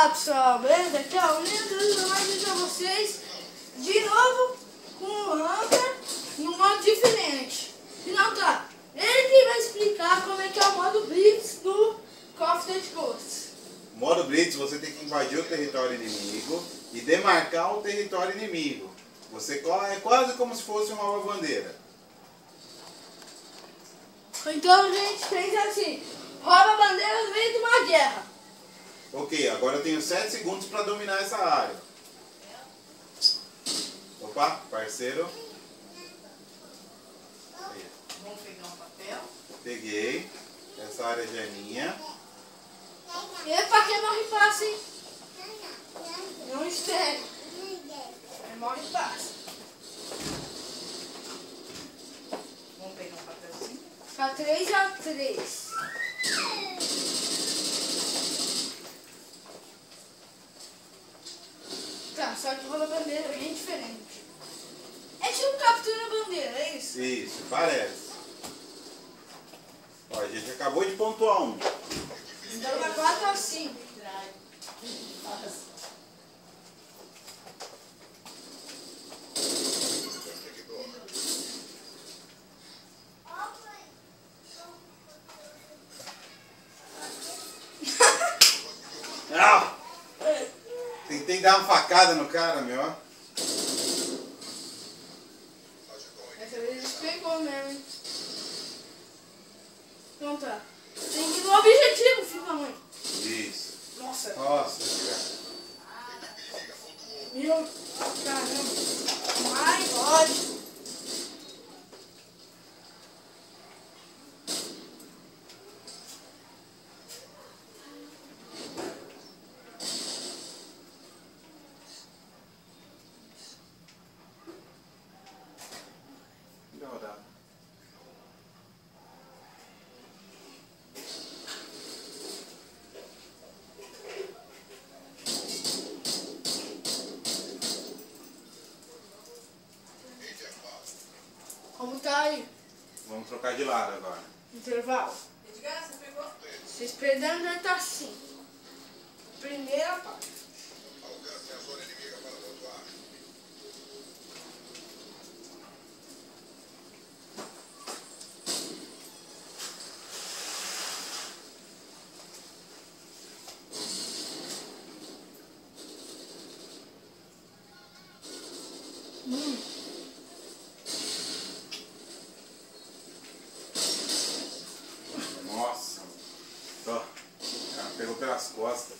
Fala pessoal, beleza? Aqui é o Lindo, mais vídeo pra vocês de novo com o Hunter num modo diferente. E não tá, ele que vai explicar como é que é o modo Blitz do Call of Duty Ghosts. Modo Blitz, você tem que invadir o território inimigo e demarcar o território inimigo. É quase como se fosse uma bandeira. Então a gente pensa assim, rouba a bandeira no meio de uma guerra. Ok, agora eu tenho 7 segundos para dominar essa área. Opa, parceiro. Aí. Vamos pegar um papel. Peguei. Essa área já é minha. Epa, quem morre fácil, hein? Não espere. Quem morre fácil. Vamos pegar um papelzinho. Tá 3-3. Tá, só que rola bandeira bem diferente. É tipo captura bandeira, é isso? Isso, parece. Ó, a gente acabou de pontuar um. Então tá 4-5. Ah! Tentei dar uma facada no cara, meu. Dessa vez ele pegou mesmo, hein? Então tá. Tem que ir no objetivo, filho da mãe. Isso. Nossa. Nossa, cara. Meu caramba. My God. Como tá aí? Vamos trocar de lado agora. Intervalo. Edgar, você pegou? Vocês perderam deve estar assim. Primeira parte. Nossa. Ó, o cara pegou pelas costas.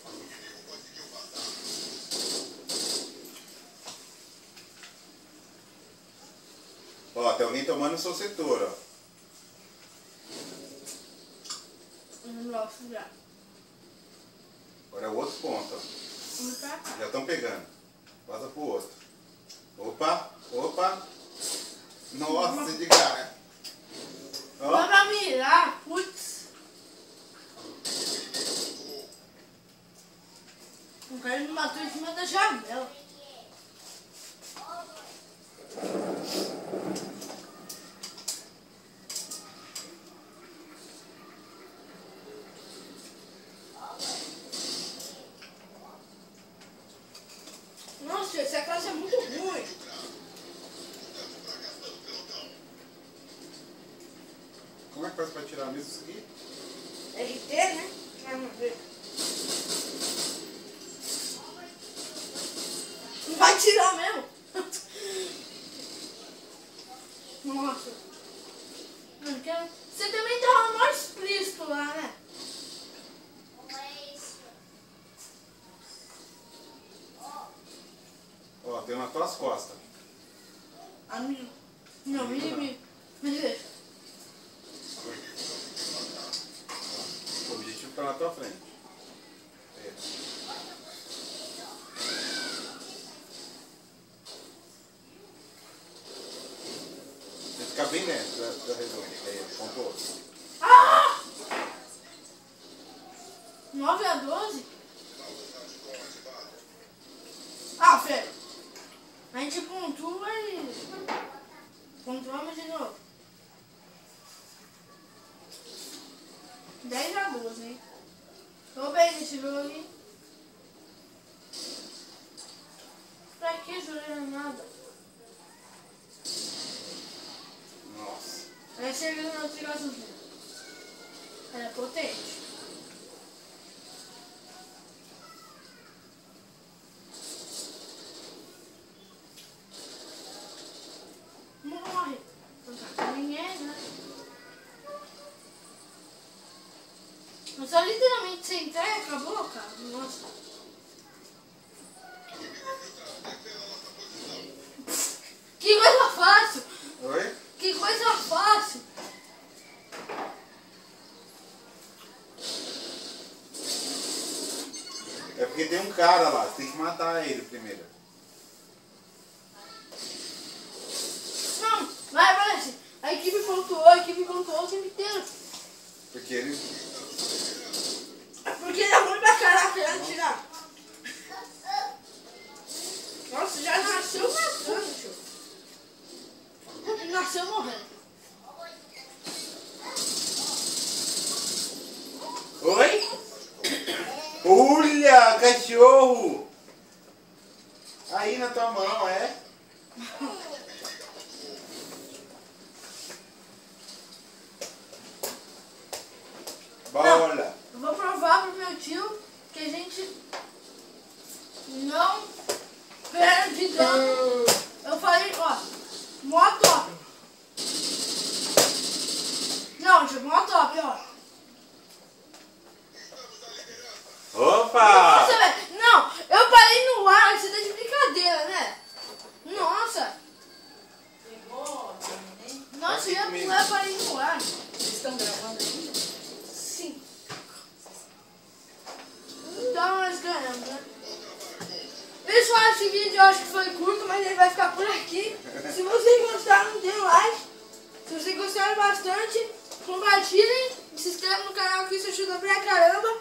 Ó, tem alguém tomando o seu setor, ó. Nossa, já. Agora é o outro ponto, ó. Vamos pra cá. Já estão pegando. Passa pro outro. Opa, opa. Nossa, de cara. Ó. Dá pra mirar, putz. O cara me matou em cima da janela. Nossa, essa classe é muito ruim. Como é que faz pra tirar mesmo isso aqui? RT, né? Vamos ver. Não vai tirar mesmo? Nossa. Você também tava mais explícito lá, né? Ó, tem nas tuas costas. A minha. Não, me deixa. O objetivo tá na tua frente. É. Você fica bem dentro da redonda. Aí, pontuou. Ah! 9-12? Ah, Fê. A gente pontua e... Pontuamos de novo. 10-12, hein? Tô bem nesse jogo, hein? olhando nada. Nossa. Aí chega no outro gasolina. Ela é potente. Morre. Ninguém, né? Mas só literalmente você entrar e acabou, cara. Nossa. Que coisa fácil. Oi? Que coisa fácil. É porque tem um cara lá, você tem que matar ele primeiro. Não, vai, parece. A equipe pontuou o tempo inteiro. Porque ele. Porque ele é ruim pra caraca, já tirar. Nossa, já nasceu matando, tio. Nasceu morrendo. Oi? Olha, cachorro! Aí na tua mão, é? Bola! Eu vou provar pro meu tio que a gente não perde dano. Eu falei, ó, mó top. Não, tio, mó top, ó. Opa! Nossa, velho, não, eu parei no ar, você tá de brincadeira, né? Nossa, Pegou, hein? nossa, eu ia comigo. pular, parei no ar. Vocês estão gravando ainda? Sim. Então nós ganhamos, né? Pessoal, esse vídeo eu acho que foi curto, mas ele vai ficar por aqui. Se vocês gostaram, dê um like. Se vocês gostaram bastante, compartilhem. Se inscreve no canal que isso ajuda pra caramba.